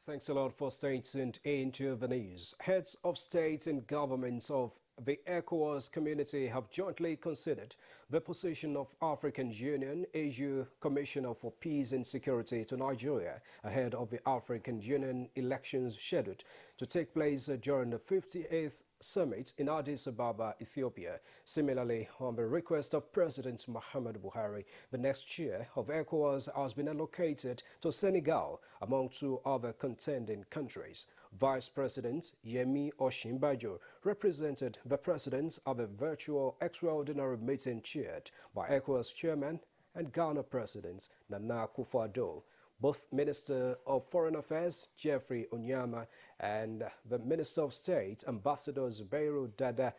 Thanks a lot for staying tuned into the news. Heads of states and governments of the ECOWAS community have jointly considered the position of African Union AU Commissioner for Peace and Security to Nigeria ahead of the African Union elections scheduled to take place during the 58th summit in Addis Ababa, Ethiopia. Similarly, on the request of President Muhammadu Buhari, the next chair of ECOWAS has been allocated to Senegal, among two other contending countries. Vice President Yemi Osinbajo represented the president of a virtual extraordinary meeting chaired by ECOWAS chairman and Ghana President Nana Akufo-Addo. Both Minister of Foreign Affairs, Geoffrey Onyema, and the Minister of State, Ambassador Zubairu Dada,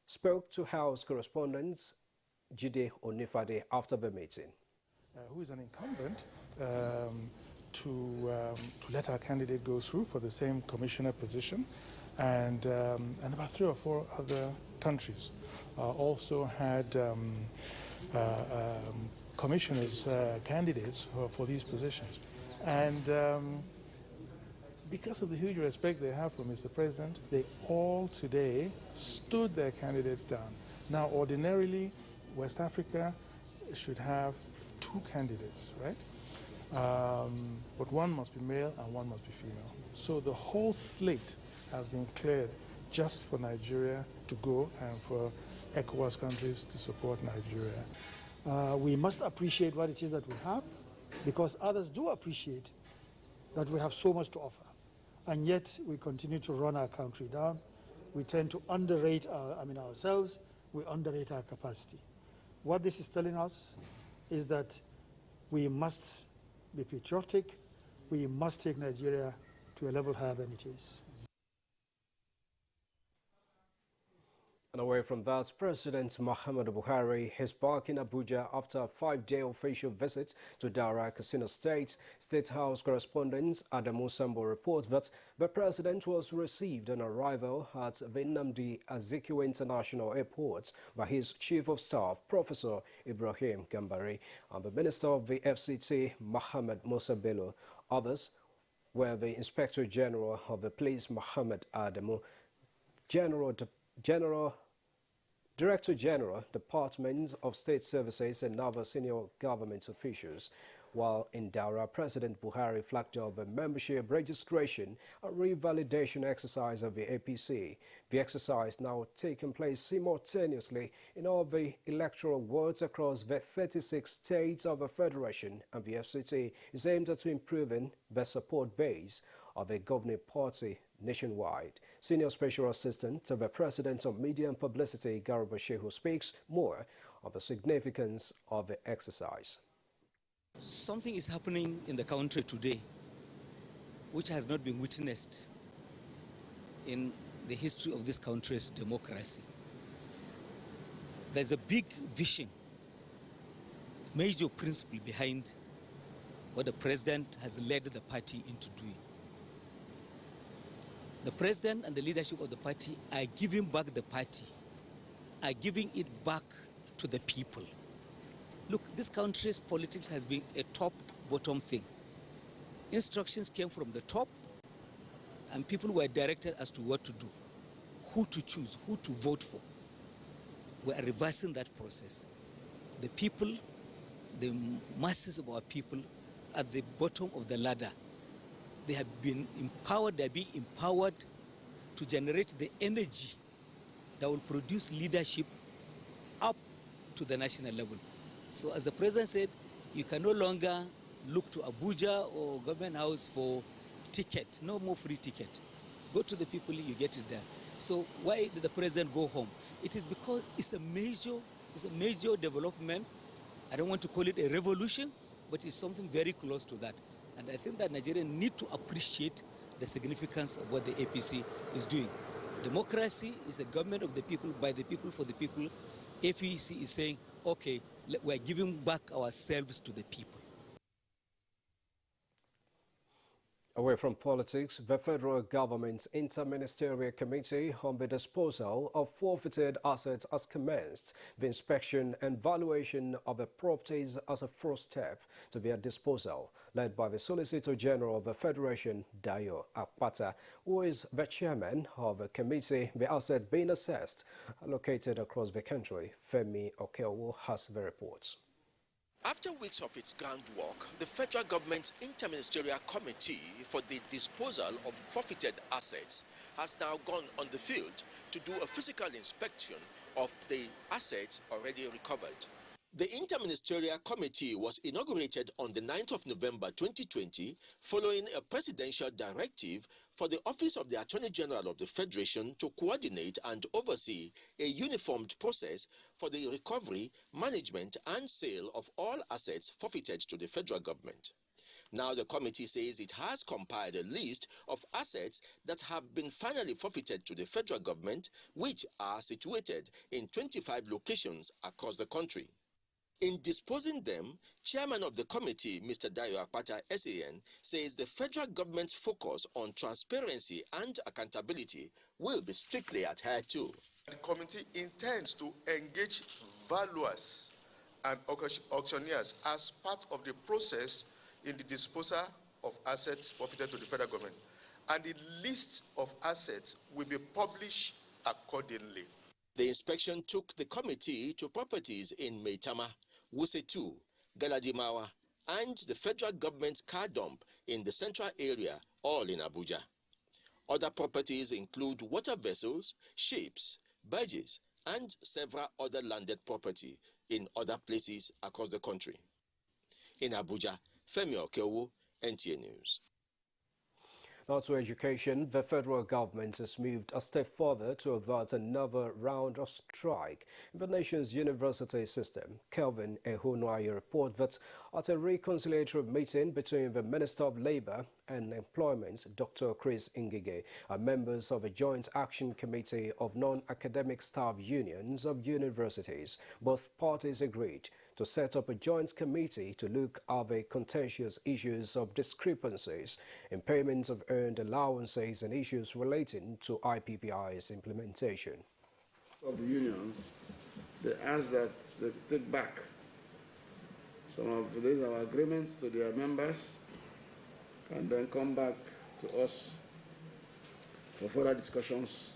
spoke to House correspondents Jide Onifade after the meeting. Who is an incumbent to let our candidate go through for the same commissioner position, and about 3 or 4 other countries also had commissioners, candidates for these positions. And because of the huge respect they have for Mr. President, they all today stood their candidates down. Now, ordinarily, West Africa should have 2 candidates, right? But one must be male and one must be female. So the whole slate has been cleared just for Nigeria to go and for ECOWAS countries to support Nigeria. We must appreciate what it is that we have, because others do appreciate that we have so much to offer. And yet we continue to run our country down. We tend to underrate ourselves, we underrate our capacity. What this is telling us is that we must be patriotic, we must take Nigeria to a level higher than it is. And away from that, President Muhammadu Buhari is back in Abuja after a 5-day official visit to Daura, Katsina State. State House correspondent Adamu Sambo report that the president was received on arrival at the Nnamdi Azikiwe International Airport by his Chief of Staff, Professor Ibrahim Gambari, and the Minister of the FCT, Mohammed Musa Bello. Others were the Inspector General of the Police, Mohammed Adamu, Director General, Department of State Services, and other senior government officials. While in Daura, President Buhari flagged off a membership registration and revalidation exercise of the APC. The exercise, now taking place simultaneously in all the electoral wards across the 36 states of the Federation and the FCT, is aimed at improving the support base of the governing party nationwide. Senior Special Assistant to the President of Media and Publicity, Garba Shehu, speaks more on the significance of the exercise. Something is happening in the country today which has not been witnessed in the history of this country's democracy. There's a big vision, major principle behind what the president has led the party into doing. The president and the leadership of the party are giving back the party, are giving it back to the people. Look, this country's politics has been a top-bottom thing. Instructions came from the top, and people were directed as to what to do, who to choose, who to vote for. We are reversing that process. The people, the masses of our people, at the bottom of the ladder, they have been empowered, they are being empowered to generate the energy that will produce leadership up to the national level. So as the president said, you can no longer look to Abuja or government house for ticket, no more free ticket. Go to the people, you get it there. So why did the president go home? It is because it's a major development. I don't want to call it a revolution, but it's something very close to that. And I think that Nigerians need to appreciate the significance of what the APC is doing. Democracy is a government of the people, by the people, for the people. APC is saying, okay, we're giving back ourselves to the people. Away from politics, the federal government's Inter-Ministerial Committee on the Disposal of Forfeited Assets has commenced the inspection and valuation of the properties as a first step to their disposal, led by the Solicitor General of the Federation, Dayo Akpata, who is the chairman of the committee. The asset being assessed, located across the country. Femi Okeowo has the reports. After weeks of its groundwork, the federal government's Interministerial Committee for the Disposal of Forfeited Assets has now gone on the field to do a physical inspection of the assets already recovered. The Interministerial Committee was inaugurated on the 9th of November 2020 following a presidential directive for the Office of the Attorney General of the Federation to coordinate and oversee a uniformed process for the recovery, management and sale of all assets forfeited to the federal government. Now the committee says it has compiled a list of assets that have been finally forfeited to the federal government, which are situated in 25 locations across the country. In disposing them, Chairman of the committee, Mr. Dayo Akpata, SAN, says the federal government's focus on transparency and accountability will be strictly adhered to. The committee intends to engage valuers and auctioneers as part of the process in the disposal of assets forfeited to the federal government, and the list of assets will be published accordingly. The inspection took the committee to properties in Maitama, Wusetu, Galadimawa, and the federal government's car dump in the central area, all in Abuja. Other properties include water vessels, ships, barges, and several other landed property in other places across the country. In Abuja, Femi Okeowo, NTA News. Now to education, the federal government has moved a step further to avert another round of strike in the nation's university system. Kelvin Ehunwaye reports that at a reconciliatory meeting between the Minister of Labour and Employment, Dr. Chris Ngige, and members of a Joint Action Committee of Non-Academic Staff Unions of Universities, both parties agreed to set up a joint committee to look at the contentious issues of discrepancies in payment of earned allowances and issues relating to IPPI's implementation. Of the unions, they asked that they take back some of these our agreements to their members and then come back to us for further discussions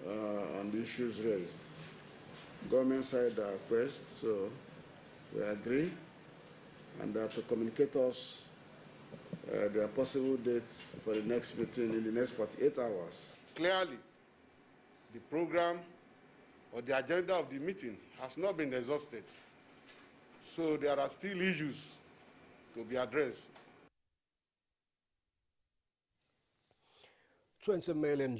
on the issues raised. Government side request, so we agree, and to communicate us their possible dates for the next meeting in the next 48 hours. Clearly, the program or the agenda of the meeting has not been exhausted, so there are still issues to be addressed. $20 million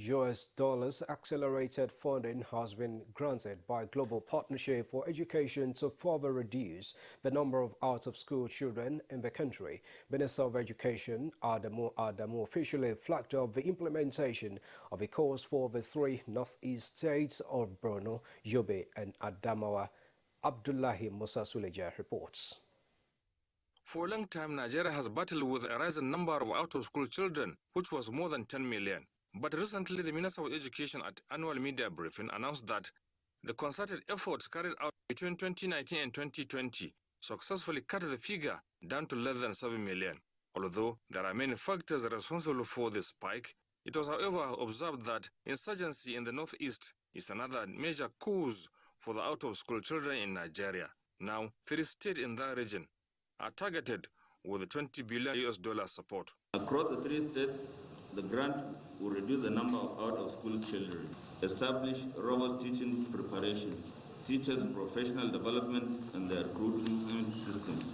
accelerated funding has been granted by Global Partnership for Education to further reduce the number of out-of-school children in the country. Minister of Education Adamu officially flagged up the implementation of a course for the three northeast states of Borno, Yobe and Adamawa. Abdullahi Musa Suleja reports. For a long time, Nigeria has battled with a rising number of out-of-school children, which was more than 10 million. But recently, the Minister of Education at annual media briefing announced that the concerted efforts carried out between 2019 and 2020 successfully cut the figure down to less than 7 million. Although there are many factors responsible for this spike, it was, however, observed that insurgency in the northeast is another major cause for the out-of-school children in Nigeria. Now, 3 states in that region are targeted with a $20 billion support. Across the 3 states, the grant will reduce the number of out-of-school children, establish robust teaching preparations, teachers' professional development and their recruitment systems,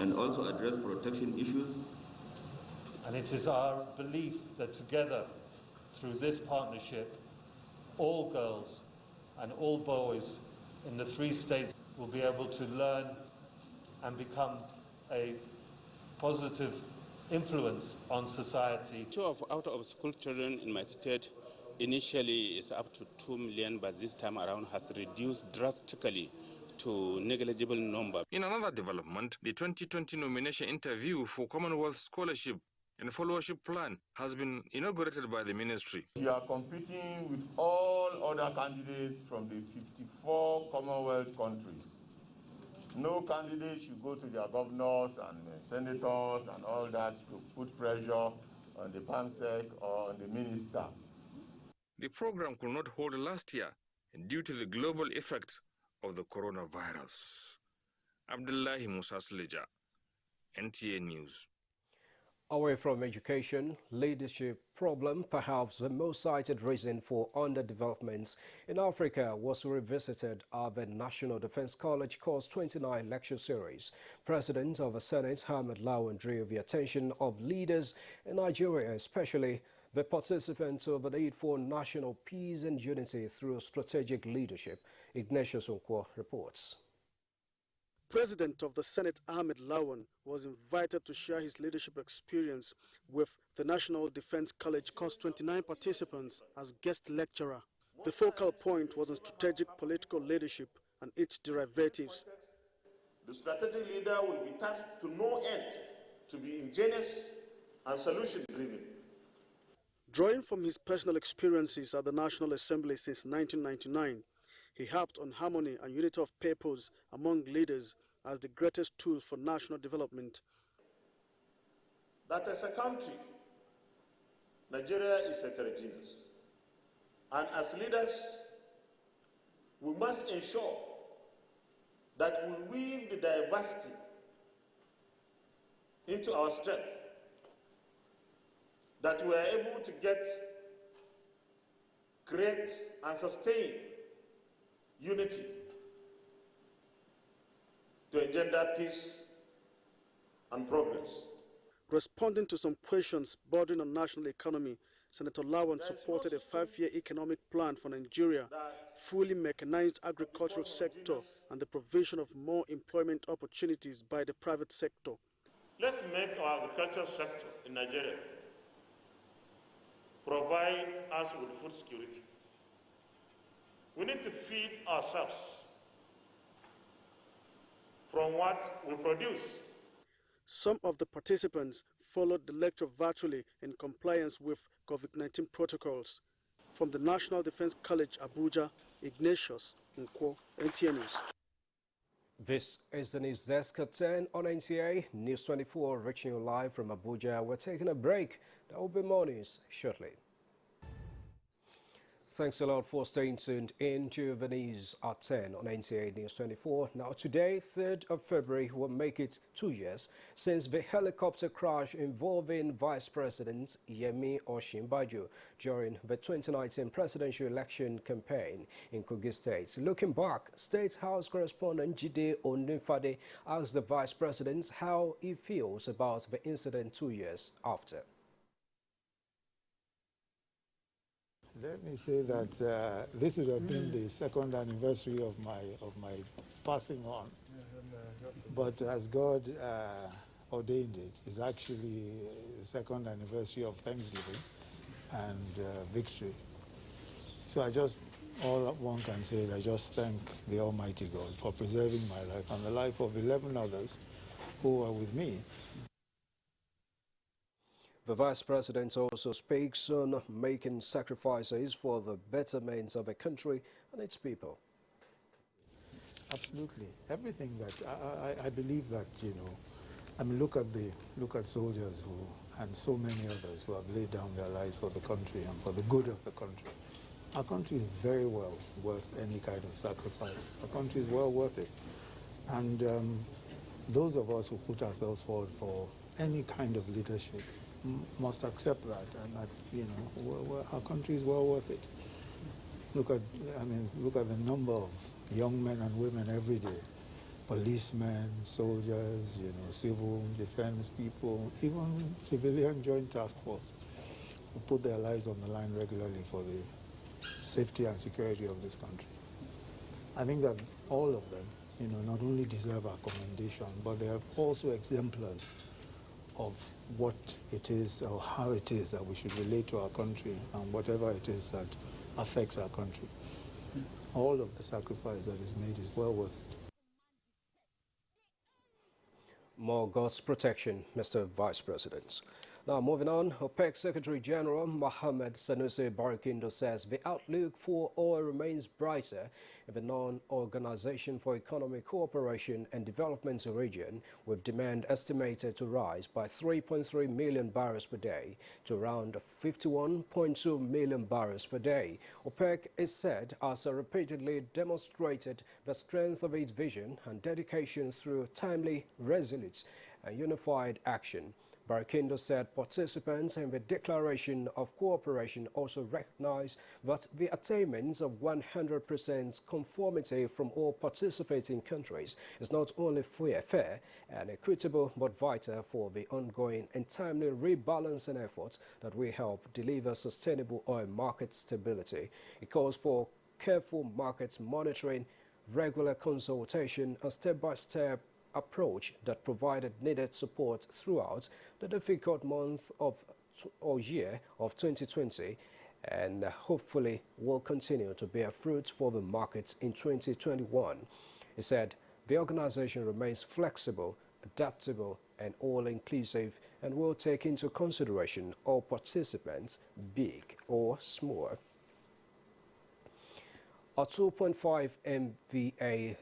and also address protection issues. And it is our belief that together, through this partnership, all girls and all boys in the 3 states will be able to learn and become a positive influence on society. The number of out-of-school children in my state initially is up to 2 million, but this time around has reduced drastically to negligible number. In another development, the 2020 nomination interview for Commonwealth Scholarship and Followership Plan has been inaugurated by the ministry. You are competing with all other candidates from the 54 Commonwealth countries. No candidate should go to their governors and senators and all that to put pressure on the PAMSEC or on the minister. The program could not hold last year due to the global effect of the coronavirus. Abdullahi Musa Slija, NTA News. Away from education, leadership problem, perhaps the most cited reason for underdevelopments in Africa, was revisited at the National Defense College Course 29 lecture series. President of the Senate, Ahmed Lawan, drew the attention of leaders in Nigeria, especially the participants, of the need for national peace and unity through strategic leadership. Ignatius Onkwo reports. President of the Senate, Ahmed Lawan, was invited to share his leadership experience with the National Defense College Course 29 participants as guest lecturer. The focal point was on strategic political leadership and its derivatives. The strategic leader will be tasked to no end to be ingenious and solution-driven. Drawing from his personal experiences at the National Assembly since 1999, he harped on harmony and unity of purpose among leaders as the greatest tool for national development. That as a country, Nigeria is heterogeneous. And as leaders, we must ensure that we weave the diversity into our strength, that we are able to create and sustain unity to engender peace and progress. Responding to some questions bordering on national economy, Senator Lawan supported a 5-year economic plan for Nigeria, fully mechanized agricultural sector, and the provision of more employment opportunities by the private sector. Let's make our agricultural sector in Nigeria provide us with food security. We need to feed ourselves from what we produce. Some of the participants followed the lecture virtually in compliance with COVID-19 protocols. From the National Defense College, Abuja, Ignatius Onkwo, NTA News. This is the News Desk at 10 on NTA News 24, reaching you live from Abuja. We're taking a break. There will be more news shortly. Thanks a lot for staying tuned in to the news at 10 on NTA News 24. Now today, 3rd of February, will make it 2 years since the helicopter crash involving Vice President Yemi Osinbajo during the 2019 presidential election campaign in Kogi State. Looking back, State House correspondent Jide Onifade asked the Vice President how he feels about the incident 2 years after. Let me say that this would have been the second anniversary of my passing on, but as God ordained it, it's actually the second anniversary of Thanksgiving and victory. So all one can say is I just thank the Almighty God for preserving my life and the life of 11 others who are with me. The Vice President also speaks on making sacrifices for the betterment of the country and its people. Absolutely. Everything that, I believe that, I mean, look at soldiers and so many others who have laid down their lives for the country and for the good of the country. Our country is very well worth any kind of sacrifice. Our country is well worth it. And those of us who put ourselves forward for any kind of leadership must accept that, and that our country is well worth it. Look at the number of young men and women every day, policemen, soldiers, civil defense people, even civilian joint task force, who put their lives on the line regularly for the safety and security of this country. I think that all of them, not only deserve our commendation, but they are also exemplars of what it is or how it is that we should relate to our country and whatever it is that affects our country. All of the sacrifice that is made is well worth it. More God's protection, Mr. Vice President. Now, moving on, OPEC Secretary General Mohammed Sanusi Barkindo says the outlook for oil remains brighter in the non-Organization for Economic Cooperation and Development region, with demand estimated to rise by 3.3 million barrels per day to around 51.2 million barrels per day. OPEC is said has repeatedly demonstrated the strength of its vision and dedication through timely, resolute and unified action. Barkindo said participants in the Declaration of Cooperation also recognize that the attainment of 100% conformity from all participating countries is not only fair and equitable, but vital for the ongoing and timely rebalancing efforts that will help deliver sustainable oil market stability. It calls for careful market monitoring, regular consultation, and step-by-step approach that provided needed support throughout the difficult month of or year of 2020 and hopefully will continue to bear fruit for the markets in 2021. He said the organization remains flexible, adaptable and all-inclusive and will take into consideration all participants, big or small. A 2.5 MVA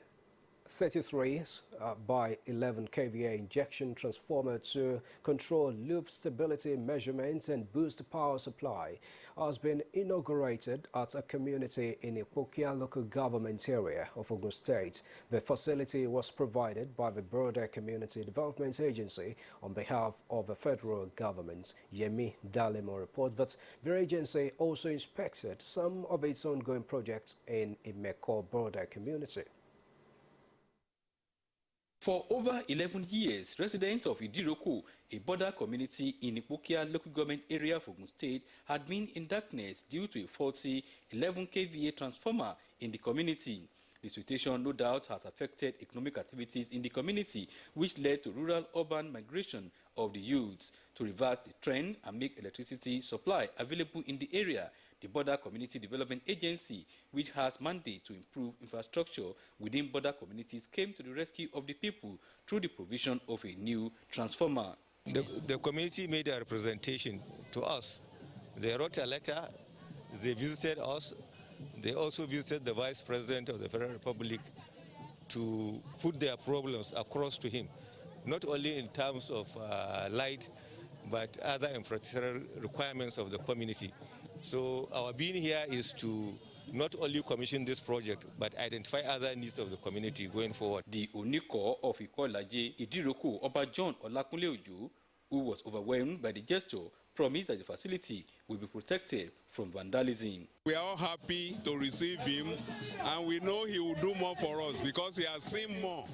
33 by 11 kVA injection transformer to control loop stability measurements and boost power supply has been inaugurated at a community in Ipokia local government area of Ogun State. The facility was provided by the Broader Community Development Agency on behalf of the federal government. Yemi Dalemo reports that the agency also inspected some of its ongoing projects in Imeko Broader Community. For over 11 years, residents of Idiroko, a border community in Ipokia local government area of Ogun State, had been in darkness due to a faulty 11 kVA transformer in the community. The situation no doubt has affected economic activities in the community, which led to rural-urban migration of the youths. To reverse the trend and make electricity supply available in the area, the Border Community Development Agency, which has mandate to improve infrastructure within border communities, came to the rescue of the people through the provision of a new transformer. The community made a representation to us. They wrote a letter, they visited us, they also visited the Vice President of the Federal Republic to put their problems across to him, not only in terms of light, but other infrastructural requirements of the community. So our being here is to not only commission this project, but identify other needs of the community going forward. The Oniko of Ikolaje Idiroko, Oba John Olakunle Ojo, who was overwhelmed by the gesture, promised that the facility will be protected from vandalism. We are all happy to receive him, and we know he will do more for us because he has seen more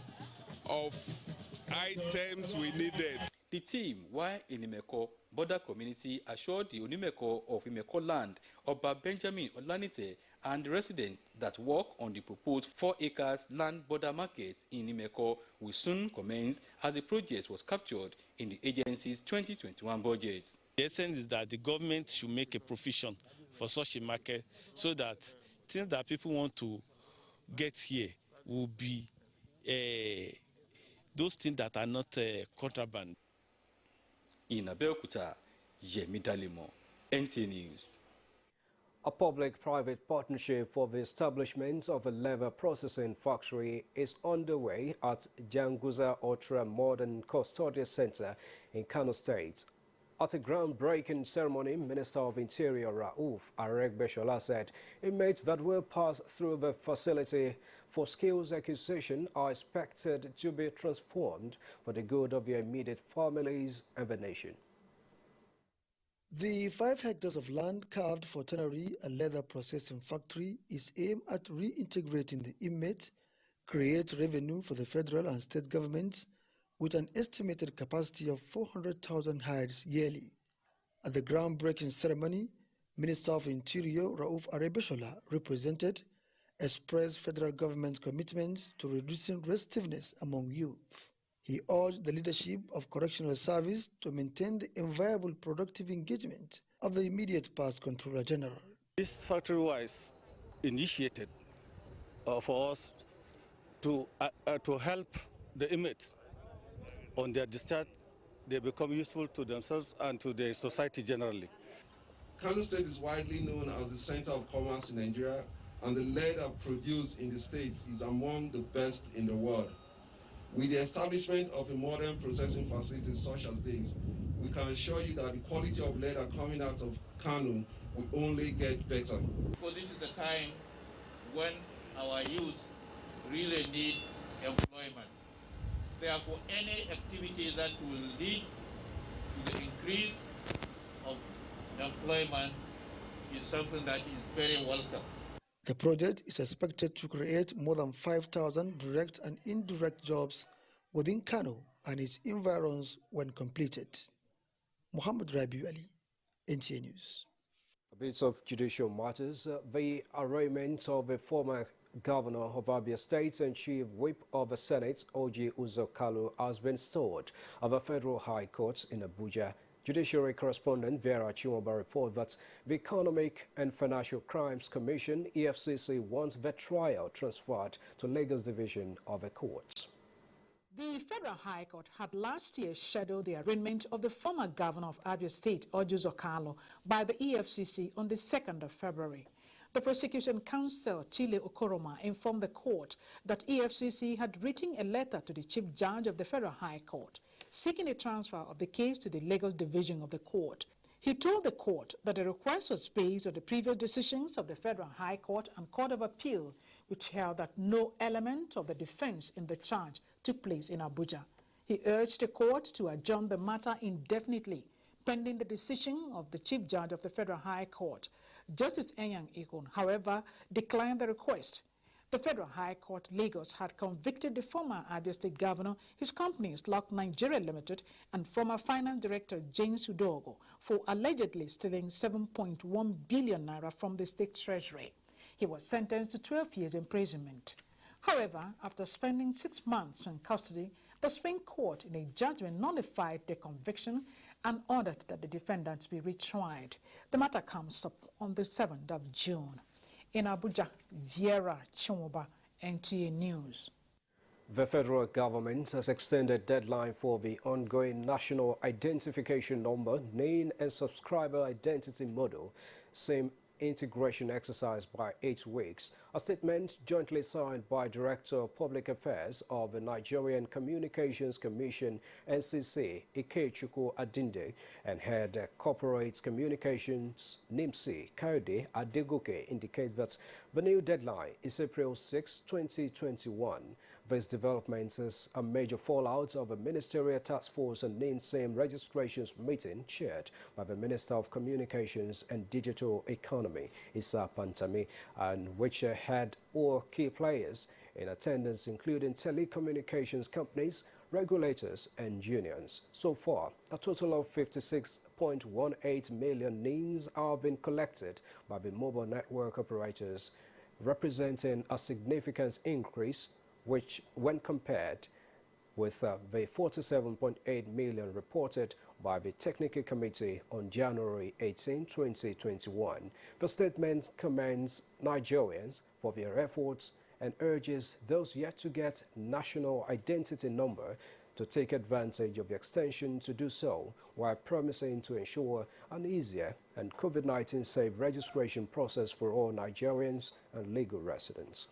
of items we needed. The team, while in Imeko border community, assured the Onimeko of Imeko land, Oba Benjamin Olanite, and the residents that work on the proposed 4 acres land border market in Imeko will soon commence as the project was captured in the agency's 2021 budget. The essence is that the government should make a provision for such a market so that things that people want to get here will be those things that are not contraband. In Abeokuta, Yemi Dalemo, NTA News. A public-private partnership for the establishment of a leather processing factory is underway at Janguza Ultra Modern Custodial Center in Kano State. At a groundbreaking ceremony, Minister of Interior Rauf Aregbesola said inmates that will pass through the facility for skills acquisition are expected to be transformed for the good of their immediate families and the nation. The 5 hectares of land carved for tannery and leather processing factory is aimed at reintegrating the inmates, create revenue for the federal and state governments with an estimated capacity of 400,000 hides yearly. At the groundbreaking ceremony, Minister of Interior Rauf Aregbesola represented expressed federal government's commitment to reducing restiveness among youth. He urged the leadership of Correctional Service to maintain the inviolable productive engagement of the immediate past Controller General. This factory was initiated for us to help the inmates On their discharge, they become useful to themselves and to the society generally. Kano State is widely known as the center of commerce in Nigeria, and the lead produced in the state is among the best in the world. With the establishment of a modern processing facility such as this, we can assure you that the quality of leather coming out of Kano will only get better. Because this is the time when our youth really need employment. Therefore, any activity that will lead to the increase of employment is something that is very welcome. The project is expected to create more than 5,000 direct and indirect jobs within Kano and its environs when completed. Muhammad Rabiu Ali, NTA News. A bit of judicial matters. The arraignment of the former governor of Abia State and Chief Whip of the Senate, Oji Uzor Kalu, has been stored at the Federal High Court in Abuja. Judiciary correspondent Vera Chimoba reports that the Economic and Financial Crimes Commission, EFCC, wants the trial transferred to Lagos Division of the court. The Federal High Court had last year scheduled the arraignment of the former governor of Abia State, Oji Uzor Kalu, by the EFCC on the 2nd of February. The prosecution counsel, Chile Okoroma, informed the court that EFCC had written a letter to the Chief Judge of the Federal High Court seeking a transfer of the case to the Lagos Division of the court. He told the court that the request was based on the previous decisions of the Federal High Court and Court of Appeal, which held that no element of the defense in the charge took place in Abuja. He urged the court to adjourn the matter indefinitely, pending the decision of the Chief Judge of the Federal High Court. Justice Enyang Ikon, however, declined the request. The Federal High Court, Lagos, had convicted the former Abia State governor, his companies, Lock Nigeria Limited, and former finance director James Udogo for allegedly stealing 7.1 billion naira from the state treasury. He was sentenced to 12 years imprisonment. However, after spending 6 months in custody, the Supreme Court, in a judgment, nullified the conviction and ordered that the defendants be retried. The matter comes up on the 7th of June. In Abuja, Vera Chimoba, NTA News. The federal government has extended deadline for the ongoing National Identification Number, Name and Subscriber Identity Model, SIM integration exercise by 8 weeks. A statement jointly signed by Director of Public Affairs of the Nigerian Communications Commission, NCC, Ikechukwu Adinde, and Head Corporate Communications, NIMSI, Kayode Adegoke, indicate that the new deadline is April 6, 2021. This development is a major fallout of a ministerial task force and NIN-SIM registrations meeting chaired by the Minister of Communications and Digital Economy, Issa Pantami, and which had all key players in attendance, including telecommunications companies, regulators, and unions. So far, a total of 56.18 million NINs have been collected by the mobile network operators, representing a significant increase, which, when compared with the 47.8 million reported by the Technical Committee on January 18, 2021. The statement commends Nigerians for their efforts and urges those yet to get national identity number to take advantage of the extension to do so, while promising to ensure an easier and COVID-19 safe registration process for all Nigerians and legal residents.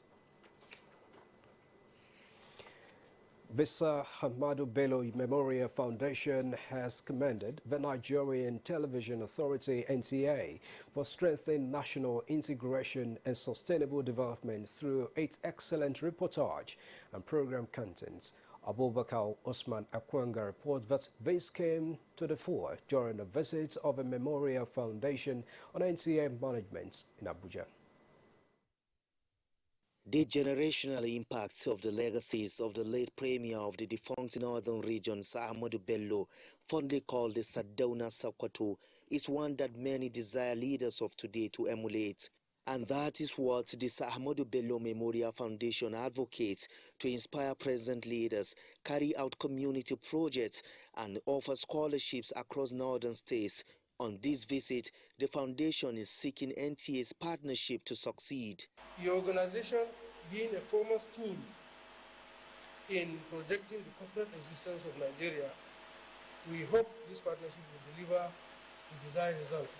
Visa Hamadu Bello Memorial Foundation has commended the Nigerian Television Authority, NTA, for strengthening national integration and sustainable development through its excellent reportage and program contents. Abubakar Osman Akwanga reports that this came to the fore during a visit of a Memorial Foundation on NTA management in Abuja. The generational impacts of the legacies of the late premier of the defunct northern region, Sir Ahmadu Bello, fondly called the Sardauna Sokoto, is one that many desire leaders of today to emulate. And that is what the Sir Ahmadu Bello Memorial Foundation advocates: to inspire present leaders, carry out community projects, and offer scholarships across northern states. On this visit, the foundation is seeking NTA's partnership to succeed. The organization, being a former school, in projecting the corporate existence of Nigeria, we hope this partnership will deliver the desired results.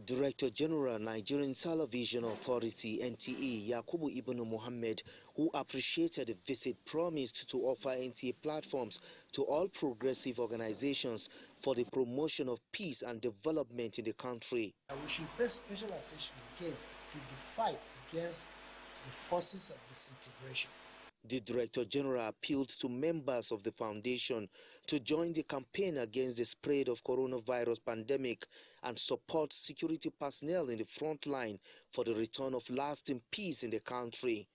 Director General Nigerian Television Authority NTA Yakubu Ibn Mohammed, who appreciated the visit, promised to offer NTA platforms to all progressive organizations for the promotion of peace and development in the country. And we should pay special attention again to the fight against the forces of disintegration. The Director General appealed to members of the foundation to join the campaign against the spread of coronavirus pandemic and support security personnel in the front line for the return of lasting peace in the country.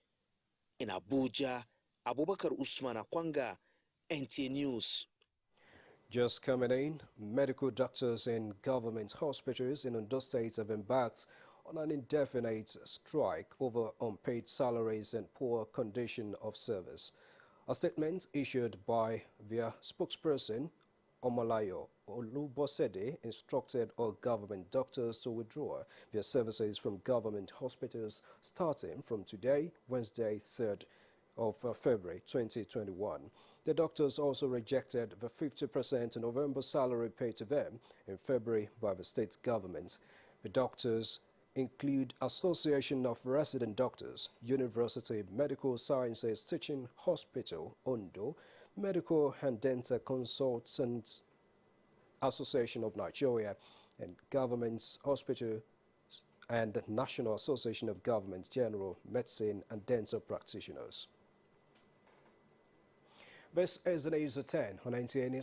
In Abuja, Abubakar Usman Akwanga, NTA News. Just coming in, medical doctors in government hospitals in Ondo State have embarked on an indefinite strike over unpaid salaries and poor condition of service. A statement issued by their spokesperson, Omalayo Olubosede, instructed all government doctors to withdraw their services from government hospitals starting from today, Wednesday, 3rd of February 2021. The doctors also rejected the 50% November salary paid to them in February by the state government. The doctors include Association of Resident Doctors, University Medical Sciences Teaching Hospital, Ondo, Medical and Dental Consultants Association of Nigeria, and Government's Hospital and National Association of Government General Medicine and Dental Practitioners. This is the news at 10 on NTA News.